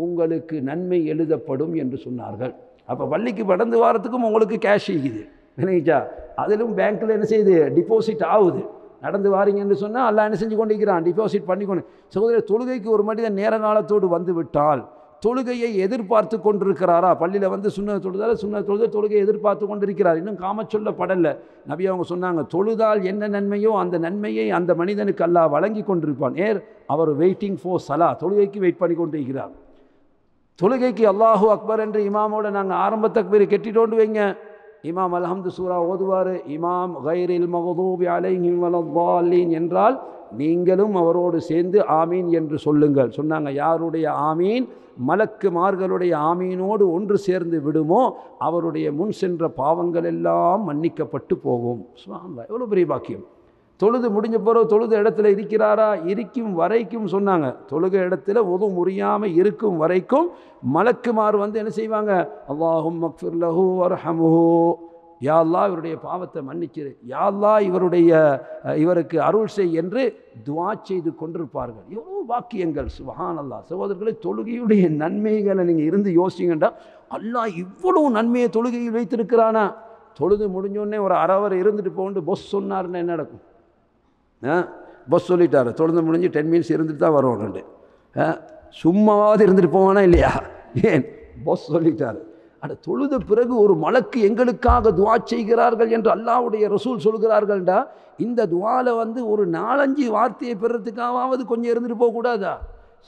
உங்களுக்கு நன்மை எழுதப்படும் என்று சொன்னார்கள். அப்போ பள்ளிக்கு கடந்து வாரத்துக்கும் உங்களுக்கு கேஷ் இருக்குது நினைச்சா, அதிலும் பேங்க்கில் என்ன செய்யுது, டிபாசிட் ஆகுது. நடந்து வாரீங்கன்னு சொன்னால் எல்லாம் என்ன செஞ்சு கொண்டிருக்கிறான், டிபாசிட் பண்ணி கொண்டு. சகோதரர், தொழுகைக்கு ஒரு மனிதன் நேர காலத்தோடு வந்து விட்டால் தொழுகையை எதிர்பார்த்து கொண்டிருக்கிறாரா? பள்ளியில் வந்து சுன்னத் தொழுத தொழுகையை எதிர்பார்த்து கொண்டிருக்கிறார், இன்னும் காம சொல்லப்படலை. நபி அவங்க சொன்னாங்க, தொழுதால் என்ன நன்மையோ அந்த நன்மையை அந்த மனிதனுக்கு அல்லாஹ் வழங்கி கொண்டிருப்பான். அவர் வெயிட்டிங் ஃபார் சலா, தொழுகைக்கு வெயிட் பண்ணி கொண்டிருக்கிறார். தொழுகைக்கு அல்லாஹு அக்பர் என்று இமாமோட நாங்கள் ஆரம்ப தக்பீர் கெட்டிட்டோண்டு வைங்க, இமாம் அல்ஹம்து சூரா ஓதுவார், இமாம் கைரில் மக்தூபி அலைஹிம் வலத்தாலீன் என்றால் நீங்களும் அவரோடு சேர்ந்து ஆமீன் என்று சொல்லுங்கள். சொன்னாங்க, யாருடைய ஆமீன் மலக்குமார்களுடைய ஆமீனோடு ஒன்று சேர்ந்து விடுமோ அவருடைய முன் சென்ற பாவங்கள் எல்லாம் மன்னிக்கப்பட்டு போகும். சுப்ஹானல்லாஹ், எவ்வளோ பெரிய பாக்கியம். தொழுது முடிஞ்ச பிறகு தொழுது இடத்துல இருக்கிறாரா, இருக்கும் வரைக்கும் சொன்னாங்க, தொழுக இடத்துல ஒது முறியாமல் இருக்கும் வரைக்கும் மலக்குமார் வந்து என்ன செய்வாங்க, அல்லாஹும் மக்ஃபிர் லஹு வர்ஹம்ஹு, யா அல்லாஹ் இவருடைய பாவத்தை மன்னிச்சிரு, யா அல்லாஹ் இவருக்கு அருள் செய் என்று துஆ செய்து கொண்டிருப்பார்கள். எவ்வளோ பாக்கியங்கள். சுப்ஹானல்லாஹ். சகோதரர்களே, தொழுகையுடைய நன்மைகளை நீங்கள் இருந்து யோசிங்கண்டா, அல்லாஹ் இவ்வளவு நன்மையை தொழுகையில் வைத்திருக்கிறானா? தொழுது முடிஞ்சோடனே ஒரு அரவர் இருந்துட்டு போகண்டு பொஸ் சொன்னார்னு என்ன நடக்கும்? பஸ் சொல்லிட்டார், தொழுந்து முடிஞ்சு 10 மினிட்ஸ் இருந்துட்டு தான் வரணுண்டு. சும்மாவாவது இருந்துட்டு போவானா இல்லையா? ஏன் பஸ் சொல்லிட்டார். அட, தொழுத பிறகு ஒரு மலக்கு எங்களுக்காக துஆ செய்கிறார்கள் என்று அல்லாஹ்வுடைய ரசூல் சொல்கிறார்கள்டா. இந்த துஆல வந்து ஒரு 4-5 வார்த்தையை பெறத்துக்காவது கொஞ்சம் இருந்துட்டு போகக்கூடாதா?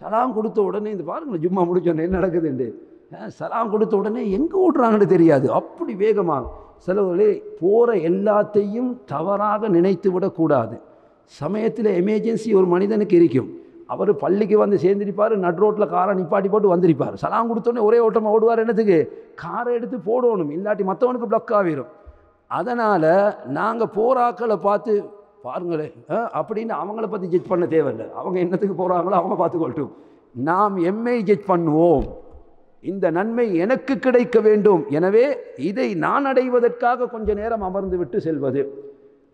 சலாம் கொடுத்த உடனே இந்த பாருங்களேன், ஜும்மா முடிச்சோன்னே என்ன நடக்குதுண்டு, சலாம் கொடுத்த உடனே எங்கே ஓடுறாங்கன்னு தெரியாது, அப்படி வேகமாக. சிலவர்களே, போகிற எல்லாத்தையும் தவறாக நினைத்து விடக்கூடாது. சமயத்தில் எமர்ஜென்சி ஒரு மனிதனுக்கு இருக்கும், அவர் பள்ளிக்கு வந்து சேர்ந்திருப்பார், நட் ரோட்டில் காரை நிப்பாட்டி போட்டு வந்திருப்பார், சலாம் கொடுத்தோடனே ஒரே ஓட்டமாக ஓடுவார். என்னத்துக்கு? காரை எடுத்து போடணும், இல்லாட்டி மற்றவனுக்கு பிளக் ஆகிரும். அதனால் நாங்கள் போராக்களை பார்த்து பாருங்களேன் அப்படின்னு அவங்கள பற்றி ஜட்ஜ் பண்ண தேவையில்லை. அவங்க என்னத்துக்கு போகிறாங்களோ அவங்க பார்த்துக்கொள்ளட்டும். நாம் எம்மை ஜட்ஜ் பண்ணுவோம். இந்த நன்மை எனக்கு கிடைக்க வேண்டும், எனவே இதை நான் அடைவதற்காக கொஞ்ச நேரம் அமர்ந்து விட்டு செல்வது.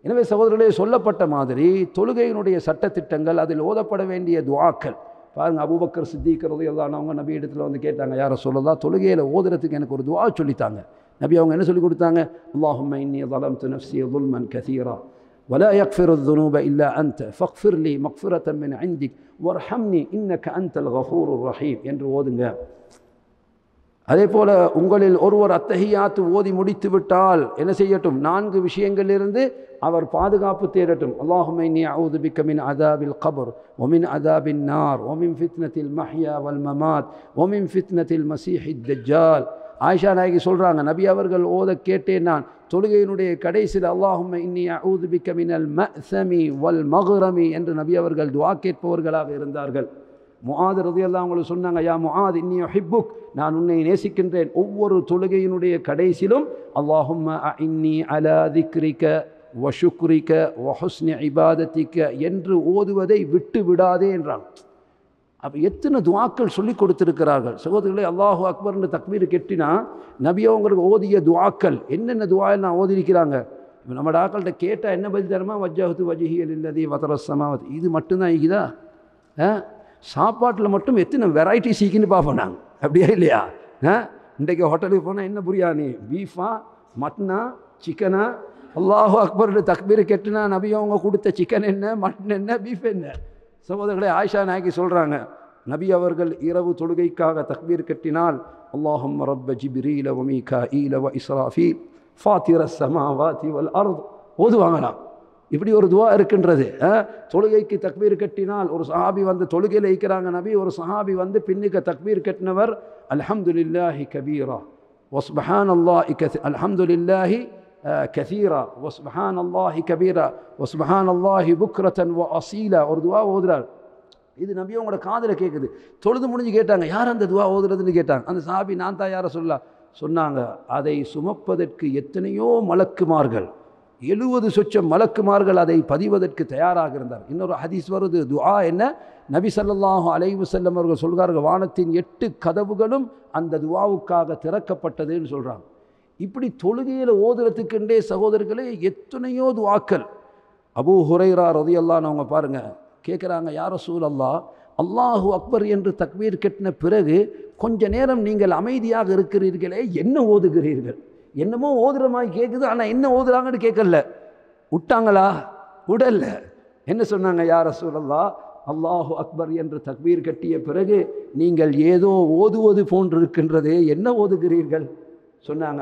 எனவே சகோதரர்களே, சொல்லப்பட்ட மாதிரி தொழுகையினுடைய சட்டத்திட்டங்கள், அதில் ஓதப்பட வேண்டிய துஆக்கள் பாருங்கள். அபூபக்கர் சித்திக் ரலியல்லாஹு அன்ஹு நபி இடத்துல வந்து கேட்டாங்க, யார சொல்லலாம், தொழுகையில் ஓதுறதுக்கு எனக்கு ஒரு துஆ சொல்லித்தாங்க. நபி அவங்க என்ன சொல்லி கொடுத்தாங்க? அல்லாஹும்ம இன்னி ظلمت نفسي ظلما كثيرا ولا يغفر الذنوب إلا أنت فاغفر لي مغفرة من عندك وارحمني إنك أنت الغفور الرحيم என்று ஓதுங்க. அதே போல் உங்களில் ஒருவர் அத்தஹியாத்து ஓதி முடித்து விட்டால் என்ன செய்யட்டும்? 4 விஷயங்களிலிருந்து அவர் பாதுகாப்பு தேடட்டும். அல்லாஹும்ம இன்னி அஊது பிக்க மின் அதாபில் கபர் வ மின் அதாபின் நார் வ மின் ஃபித்னத்தில் மஹ்யா வல் மமாத் வ மின் ஃபித்னத்தில் மஸீஹித் தஜ்ஜால். ஆயிஷா நாயகி சொல்கிறாங்க, நபி அவர்கள் ஓத கேட்டேன் நான் தொழுகையினுடைய கடைசியில் அல்லாஹும்ம இன்னி அஊது பிக்க மினல் மஅஸமி வல் மக்ரமி என்று நபி அவர்கள் துஆ கேட்பவர்களாக இருந்தார்கள். முஆத் ரலியல்லாஹு அன்ஹு சொன்னாங்க, யா முஆத் இன்னி உஹிப்புக், நான் உன்னை நேசிக்கின்றேன். ஒவ்வொரு தொழுகையினுடைய கடைசிலும் அல்லாஹும்ம அஇன்னி அலா திக்ரிக வ ஷுக்ரிக வ ஹுஸ்னி இபாதத்திக என்று ஓதுவதை விட்டு விடாதே என்றான். அப்போ எத்தனை துஆக்கள் சொல்லி கொடுத்திருக்கிறார்கள் சகோதரர்களே. அல்லாஹு அக்பர்னு தக்பீர் கெட்டினா நபி அவங்களுக்கு ஓதிய துஆக்கள் என்னென்ன துஆவில் நான் ஓதிருக்கிறாங்க. நம்ம டாக்கள்கிட்ட கேட்டால் என்ன பதில் தரமா? வஜ்ஜஹ்து வஜ்ஹிய லில்லதி ஃபதரஸ் ஸமாவாத். இது மட்டும்தான் இருக்குதா? சாப்பாட்டில் மட்டும் எத்தனை வெரைட்டி சீக்கின்னு பார்ப்போம் நாங்கள், அப்படியா இல்லையா? இன்றைக்கு ஹோட்டலுக்கு போனால் என்ன பிரியாணி, பீஃபா, மட்டனா, சிக்கனா? அல்லாஹு அக்பர்னு தக்பீர் கெட்டினா நபி அவங்க கொடுத்த சிக்கன் என்ன, மட்டன் என்ன, பீஃப் என்ன? சகோதரர்களே, ஆயிஷா நாயகி சொல்கிறாங்க, நபி அவர்கள் இரவு தொழுகைக்காக தக்பீர் கட்டினால் அல்லாஹும்ம ரப்ப ஜிப்ரீல வ மீகாஈல வ இஸ்ராஃபீல் ஃபாத்திர ஸமாவாதி வல் அர்த் ஓதுவாங்களாம். இப்படி ஒரு துஆ இருக்கின்றது. தொழுகைக்கு தக்பீர் கட்டினால் ஒரு சஹாபி வந்து தொழுகையில் இருக்கிறாங்க நபி, ஒரு சஹாபி வந்து பின்னுக்கு தக்பீர் கட்டினவர் அல்ஹம்துலில்லாஹி கபீரா வ சுப்ஹானல்லாஹி அல்ஹம்துலில்லாஹி கசீரா வ சுப்ஹானல்லாஹி கபீரா வ சுப்ஹானல்லாஹி புக்ரத்தன் வ அசீலா ஒரு துஆ ஓதுறார். இது நபி அவங்களோட காதில் கேட்குது. தொழுது முடிஞ்சு கேட்டாங்க, யார் அந்த துஆ ஓதுறதுன்னு கேட்டாங்க. அந்த சஹாபி, நான் தான் யார சொல்லலாம். சொன்னாங்க, அதை சுமப்பதற்கு எத்தனையோ மலக்குமார்கள், 70 சொச்சம் மலக்குமார்கள் அதை பதிவதற்கு தயாராக இருந்தார். இன்னொரு ஹதீஸ் வருது, துஆ என்ன, நபி ஸல்லல்லாஹு அலைஹி வஸல்லம் அவர்கள் சொல்கிறார்கள், வானத்தின் 8 கதவுகளும் அந்த துஆவுக்காக திறக்கப்பட்டதுன்னு சொல்கிறாங்க. இப்படி தொழுகையில் ஓதுறதுக்குண்டே சகோதரர்களே எத்தனையோ துஆக்கள். அபூ ஹுரைரா ரலியல்லாஹு அன்ஹு அவங்க பாருங்க, கேட்குறாங்க, யா ரசூலல்லாஹ், அல்லாஹு அக்பர் என்று தக்பீர் கட்டின பிறகு கொஞ்ச நேரம் நீங்கள் அமைதியாக இருக்கிறீர்களே, என்ன ஓதுகிறீர்கள்? என்னமோ ஓதுற மாதிரி கேட்குது, ஆனால் என்ன ஓதுறாங்கன்னு கேட்கல. விட்டாங்களா? விடல. என்ன சொன்னாங்க, யா ரசூலல்லாஹ், அல்லாஹு அக்பர் என்று தக்பீர் கட்டிய பிறகு நீங்கள் ஏதோ ஓதுவது போன்றிருக்கின்றதே, என்ன ஓதுகிறீர்கள்? சொன்னாங்க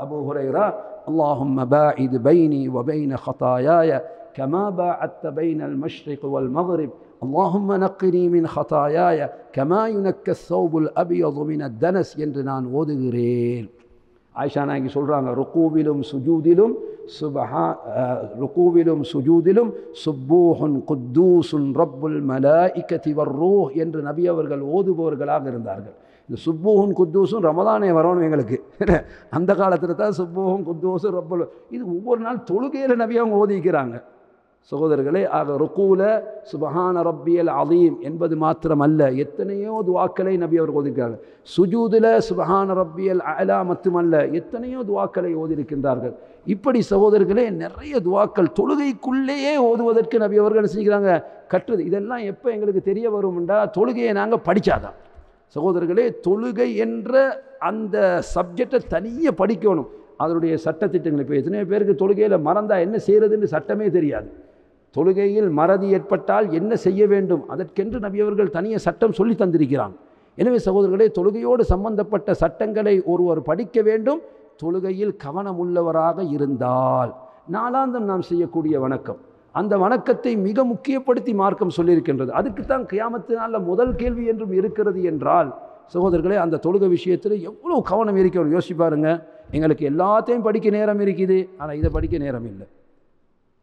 அபூ ஹுரைரா, அல்லாஹும்ம பாஇத் பைனி வ பைன ஹதாயாய கமா பாஅத்த பைனல் மஷ்ரிக் வல் மக்ரிப் அல்லாஹும்ம நக்கினி மின் ஹதாயாய கமா யுனக்க ஸௌபுல் அபியது மினத் தனஸ் என்று நான் ஓதுகிறேன். ஆயிஷா நாயகி சொல்கிறாங்க, ருக்கூவிலும் சுஜூதிலும் சுப்பூஹுன் குத்தூசுன் ரப்புல் மலாயிகதி வர்ரூஹ் என்று நபி அவர்கள் ஓதுபவர்களாக இருந்தார்கள். இந்த சுப்பூஹுன் குத்தூசும் ரமதானே வரணும் எங்களுக்கு. அந்த காலத்தில் தான் சுப்பூஹுன் குத்தூசும் ரப்புல், இது ஒவ்வொரு நாள் தொழுகையில் நபி அவங்க ஓதிக்கிறாங்க. சகோதரர்களே, ஆக ருக்கூல சுபஹான ரப்பியல் அதீம் என்பது மாத்திரமல்ல, எத்தனையோ துவாக்களை நபி அவர் ஓதிக்கிறாங்க. சுஜூதில் சுபஹான ரப்பியல் அலா மட்டுமல்ல, எத்தனையோ துவாக்களை ஓதிருக்கின்றார்கள். இப்படி சகோதரர்களே நிறைய துவாக்கள் தொழுகைக்குள்ளேயே ஓதுவதற்கு நபி அவர்கள் செய்கிறாங்க கற்றுது. இதெல்லாம் எப்போ எங்களுக்கு தெரிய வரும்ண்டா, தொழுகையை நாங்கள் படித்தாதான். சகோதரர்களே, தொழுகை என்ற அந்த சப்ஜெக்டை தனியாக படிக்கணும். அதனுடைய சட்டத்திட்டங்கள், இப்போ எத்தனையோ பேருக்கு தொழுகையில் மறந்தால் என்ன செய்கிறதுன்னு சட்டமே தெரியாது. தொழுகையில் மறதி ஏற்பட்டால் என்ன செய்ய வேண்டும், அதற்கென்று நபி அவர்கள் தனியாக சட்டம் சொல்லி தந்திருக்கிறாங்க. எனவே சகோதரர்களே, தொழுகையோடு சம்பந்தப்பட்ட சட்டங்களை ஒருவர் படிக்க வேண்டும். தொழுகையில் கவனம் உள்ளவராக இருந்தால் நாளாந்தம் நாம் செய்யக்கூடிய வணக்கம், அந்த வணக்கத்தை மிக முக்கியப்படுத்தி மார்க்கம் சொல்லியிருக்கின்றது. அதுக்குத்தான் கியாமத்தினால முதல் கேள்வி என்றும் இருக்கிறது என்றால் சகோதரர்களே, அந்த தொழுகை விஷயத்தில் எவ்வளோ கவனம் இருக்கிறோம் யோசிச்சு பாருங்க. எங்களுக்கு எல்லாத்தையும் படிக்க நேரம் இருக்குது, ஆனால் இதை படிக்க நேரம் இல்லை.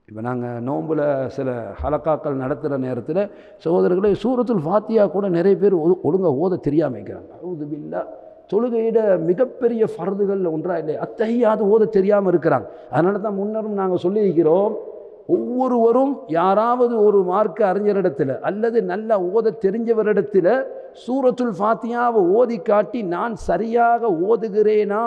இப்போ நாங்கள் நோம்பில் சில ஹலக்காக்கள் நடத்துகிற நேரத்தில் சகோதரர்களே, சூரத்துல் ஃபாத்தியா கூட நிறைய பேர் ஒழுங்காக ஓத தெரியாமல் இருக்கிறாங்க. அவுது பில்லா, தொழுகையிட மிகப்பெரிய ஃபர்துகளில் ஒன்றாக இல்லை, அத்தஹியாத் ஓத தெரியாமல் இருக்கிறாங்க. அதனால தான் முன்னரும் நாங்கள் சொல்லியிருக்கிறோம், ஒவ்வொருவரும் யாராவது ஒரு மார்க்க அறிஞரிடத்தில் அல்லது நல்ல ஓத தெரிஞ்சவரிடத்தில் சூரத்துல் ஃபாத்தியாவை ஓதி காட்டி நான் சரியாக ஓதுகிறேனா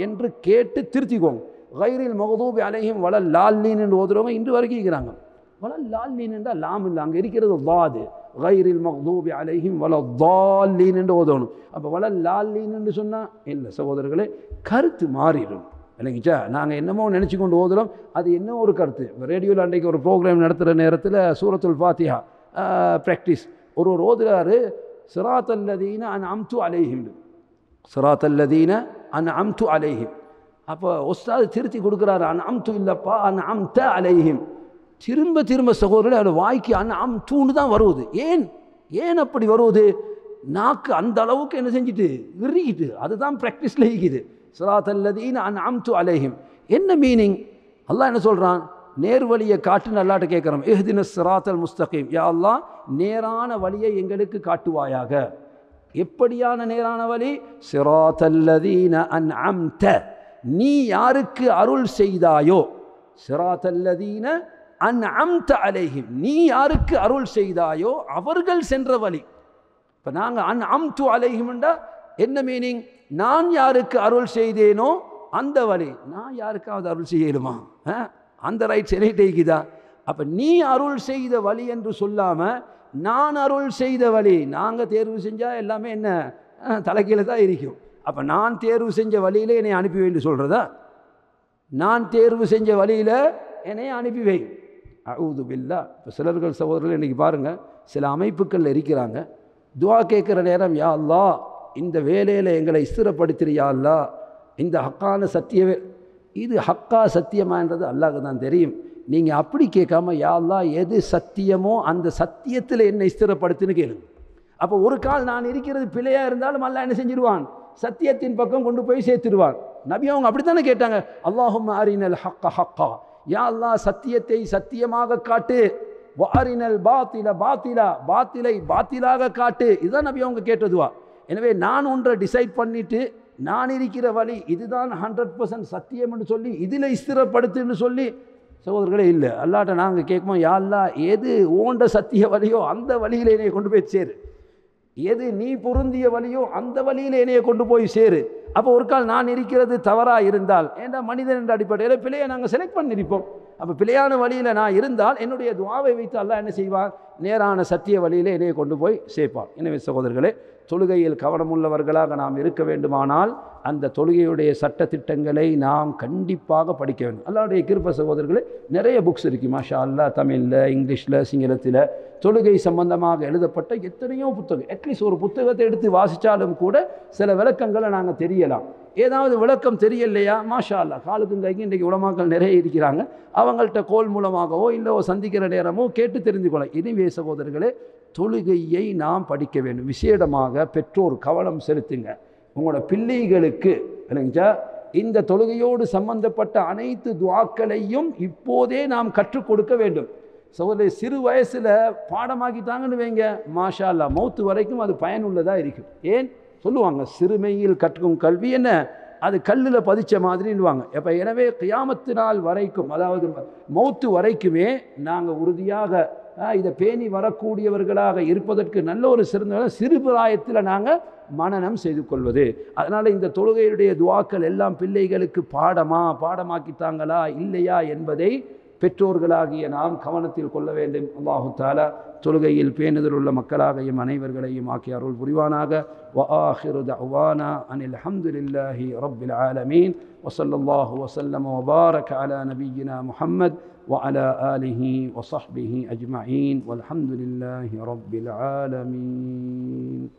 என்று கேட்டு திருத்திக்கோங்க. கைரில் மக்தூபி அலைஹிம் வலல் லால்லீன் என்று ஓதுறவங்க இன்று வரைக்கும் இருக்கிறாங்க. வலல் லால்லீன் என்றால் லாம் இல்லை, அங்கே இருக்கிறது வாது. கைரில் மக்தூபி அலைஹிம் வலல் தால்லீன் என்று ஓதணும். அப்போ வலல் லால்லீன் என்று சொன்னால் இல்லை சகோதரர்களே, கருத்து மாறிடும். இல்லைங்கச்சா, நாங்கள் என்னமோ நினச்சி கொண்டு ஓதுறோம், அது என்ன ஒரு கருத்து. ரேடியோவில் அன்றைக்கு ஒரு ப்ரோக்ராம் நடத்துகிற நேரத்தில் சூரத்துல் ஃபாத்திஹா ப்ராக்டிஸ் ஒரு ஓதுறாரு, சிராத்தல்லதீன அன்அம்து அலைஹிம், சிராத்தல்லதீன அன்அம்து அலைஹிம். அப்போ உஸ்தாது திருத்தி கொடுக்குறாரு, அன்அம்து இல்லைப்பா அன்அம்த அலைஹிம். திரும்ப திரும்ப சகோதரர்களே, அவரோட வாய்க்கு அன்அம்துன்னு தான் வருவது. ஏன் அப்படி வருவது? நாக்கு அந்த அளவுக்கு என்ன செஞ்சுட்டு இறுகிட்டு, அதுதான் ப்ராக்டிஸில் இருக்குது. சிராத்தல்லதீன அன்அம்து அலைஹிம் என்ன மீனிங்? அல்லாஹ் என்ன சொல்கிறான்? நேர்வழியை காட்டுன்னு அல்லாஹ்ட்ட கேட்குறோம். இஹ்தினஸ் சிராத்தல் முஸ்தகீம், யா அல்லாஹ் நேரான வழியை எங்களுக்கு காட்டுவாயாக. எப்படியான நேரான வழி? சிராத்தல்லதீன அன்அம்த, நீ யாருக்கு அருள் செய்தாயோ, சிராத்தல்லதீன அன்அம்த அலைஹிம், நீ யாருக்கு அருள் செய்தாயோ அவர்கள் சென்ற வழி. இப்போ நாங்கள் அன்அம்து அலைஹிம்ண்டா என்ன மீனிங்? நான் யாருக்கு அருள் செய்தேனோ அந்த வழி. நான் யாருக்காவது அருள் செய்யலுமா? அந்த ரைட்ஸ் என்னைக்குதா? அப்போ நீ அருள் செய்த வழி என்று சொல்லாமல் நான் அருள் செய்த வழி. நாங்கள் தேர்வு செஞ்சால் எல்லாமே என்ன தலைக்கீழ தான் இருக்கும். அப்போ நான் தேர்வு செஞ்ச வழியில் என்னை அனுப்பி வைன்னு சொல்கிறதா? நான் தேர்வு செஞ்ச வழியில் என்னை அனுப்பி வை. அஊது பில்லா. இப்போ சிலர்கள் சகோதரர்கள் இன்றைக்கி பாருங்கள், சில அமைப்புகளில் இருக்கிறாங்க, துவா கேட்குற நேரம், யா அல்லாஹ் இந்த வேலையில் எங்களை ஸ்திரப்படுத்துறியா அல்லாஹ், இந்த ஹக்கான சத்தியவே. இது ஹக்கா சத்தியமான்றது அல்லாஹ்க்கு தான் தெரியும். நீங்கள் அப்படி கேட்காம, யா அல்லாஹ் எது சத்தியமோ அந்த சத்தியத்தில் என்னை ஸ்திரப்படுத்துன்னு கேளுங்க. அப்போ ஒரு கால் நான் இருக்கிறது பிழையாக இருந்தாலும் அல்லாஹ் என்ன செஞ்சிருவான்? சத்தியத்தின் பக்கம் கொண்டு போய் சேர்த்துருவான். நபி அவங்க அப்படி தானே கேட்டாங்க, அல்லாஹும்ம அரினல் ஹக்க ஹக்கா, யா அல்லாஹ் சத்தியத்தை சத்தியமாக காட்டு, வாரினல் பாத்தில பாத்திலா, பாத்திலை பாத்திலாக காட்டு. இதுதான் நபி அவங்க கேட்டதுவா. எனவே நான் ஒன்றை டிசைட் பண்ணிவிட்டு நான் இருக்கிற வழி இதுதான் 100% சத்தியம் என்று சொல்லி இதில் ஸ்திரப்படுத்துன்னு சொல்லி சகோதரர்களே இல்லை. அல்லாட்ட நாங்கள் கேட்குமோ, யா அல்லாஹ் எது ஓண்ட சத்திய வழியோ அந்த வழியில் என்னையை கொண்டு போய் சேரு, எது நீ பொருந்திய வழியோ அந்த வழியில் என்னையை கொண்டு போய் சேரு. அப்போ ஒரு கால் நான் இருக்கிறது தவறாக இருந்தால், ஏன்னா மனிதன் என்ற அடிப்படையில் பிழையை நாங்கள் செலக்ட் பண்ணியிருப்போம். அப்போ பிழையான வழியில் நான் இருந்தால் என்னுடைய துஆவை வைத்து அல்லாஹ் என்ன செய்வார், நேரான சத்திய வழியில் என்னையை கொண்டு போய் சேர்ப்பார். எனவே சகோதரர்களே, தொழுகையில் கவனமுள்ளவர்களாக நாம் இருக்க வேண்டுமானால் அந்த தொழுகையுடைய சட்ட திட்டங்களை நாம் கண்டிப்பாக படிக்க வேண்டும். அல்லாஹ்வுடைய கிருபை சகோதரர்களே, நிறைய புக்ஸ் இருக்குது மாஷா அல்லாஹ், தமிழில், இங்கிலீஷில், சிங்களத்தில் தொழுகை சம்பந்தமாக எழுதப்பட்ட எத்தனையோ புத்தகம். அட்லீஸ்ட் ஒரு புத்தகத்தை எடுத்து வாசித்தாலும் கூட சில விளக்கங்களை நாங்கள் தெரியலாம். ஏதாவது விளக்கம் தெரியலையா, மாஷா அல்லாஹ், காலுக்கும் கைக்கு இன்றைக்கு உலமாக்கள் நிறைய இருக்கிறாங்க, அவங்கள்ட்ட கோல் மூலமாகவோ இல்லை சந்திக்கிற நேரமோ கேட்டு தெரிந்து கொள்ள. எனவே சகோதரர்களே, தொழுகையை நாம் படிக்க வேண்டும். விசேடமாக பெற்றோர் கவனம் செலுத்துங்க. உங்களோட பிள்ளைகளுக்கு இல்லைங்களா, இந்த தொழுகையோடு சம்பந்தப்பட்ட அனைத்து துஆக்களையும் இப்போதே நாம் கற்றுக் கொடுக்க வேண்டும். சகோதரி, சிறு வயசில் பாடமாக்கிட்டாங்கன்னு வைங்க, மாஷா அல்லாஹ், மௌத்து வரைக்கும் அது பயனுள்ளதாக இருக்கும். ஏன் சொல்லுவாங்க, சிறுமையில் கற்கும் கல்வி என்ன, அது கல்லில் பதிச்ச மாதிரின்னுவாங்க. அப்போ எனவே கியாமத்து நாள் வரைக்கும், அதாவது மௌத்து வரைக்குமே நாங்கள் உறுதியாக இதை பேணி வரக்கூடியவர்களாக இருப்பதற்கு நல்ல ஒரு சிறந்த சிறு பிராயத்தில் நாங்கள் மனனம் செய்து கொள்வது. அதனால் இந்த தொழுகையுடைய துஆக்கள் எல்லாம் பிள்ளைகளுக்கு பாடமாக்கிட்டாங்களா இல்லையா என்பதை பெற்றோர்களாகிய நாம் கவனத்தில் கொள்ள வேண்டும். அல்லாஹு தஆலா தொழுகையில் பேணுதல் உள்ள மக்களாக அனைவர்களையும் ஆக்கி அருள் புரிவானாக. வ ஆகிரு தஅவானா அனில் ஹம்துலில்லாஹி ரப்பில் ஆலமீன். வஸல்லல்லாஹு வஸல்லம வபாரக அலா நபியினா முஹம்மத் وعلى آله وصحبه أجمعين والحمد لله رب العالمين.